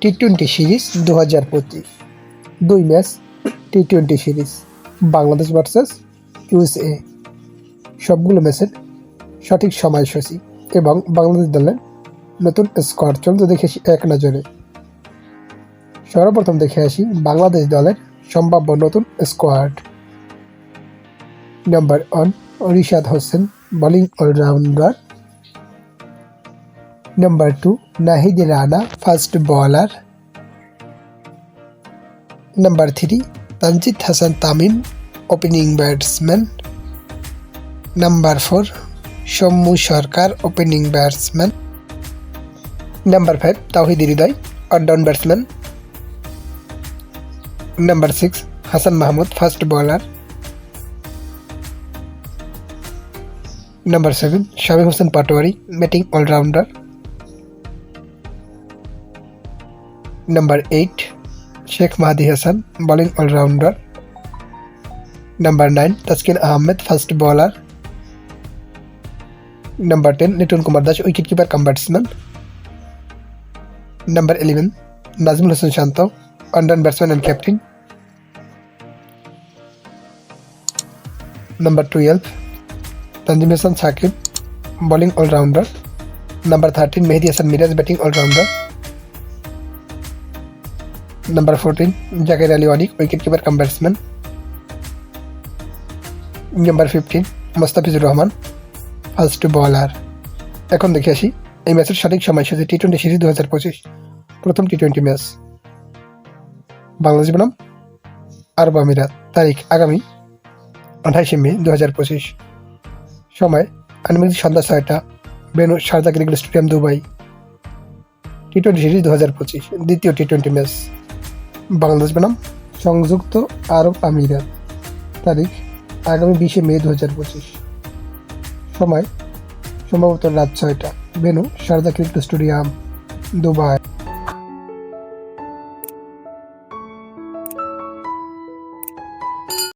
টি-20 series 2025 2 match টি-20 series Bangladesh versus USA. সবগুলো ম্যাচের সঠিক সময়সূচি এবং বাংলাদেশ দলের নতুন স্কোয়াড চলতে দেখে আসি এক নজরে। সর্বপ্রথম দেখে আসি বাংলাদেশ দলের সম্ভাব্য নতুন squad. Number 1 Rishad Hossain, bowling allrounder. Number 2 Nahid Rana, fast bowler. Number 3 Tanzid Hasan Tamim, opening batsman. Number 4 Soumya Sarkar, opening batsman. Number 5 Towhid Hridoy, allround batsman. Number 6 Hasan Mahmud, fast bowler. Number 7 Shamim Hossain Patwari, batting allrounder. Number 8 Sheikh Mahedi Hasan, bowling allrounder. Number 9 Taskin Ahmed, fast bowler. Number 10 Liton Kumar Das, wicket keeper cum batsman. Number 11 Najmul Hossain Shanto, allround batsman and captain. Number 12 Tanzim Hasan Sakib, bowling allrounder. Number 13 Mehedi Hasan Miraz, batting allrounder. Number 14 Jaker Ali Anik, wicket keeper cum batsman. Number 15 Mustafizur Rahman, fast bowler. এখন দেখে আসি এই ম্যাচের সঠিক সময়সূচি। টি-20 series 2025 প্রথম টি-20 match Bangladesh বনাম আরব আমিরাত। তারিখ আগামী 28 মে 2025। সময় আনুমানিক সন্ধ্যা 6টা। Venue Sharjah cricket stadium, Dubai. টি-20 সিরিজ 2025 দ্বিতীয় টি-20 ম্যাচ বাংলাদেশ বনাম সংযুক্ত আরব আমিরাত। তারিখ আগামী 20 মে 2025। সময় সম্ভবত রাত 6টা। Venue Sharjah cricket stadium, Dubai.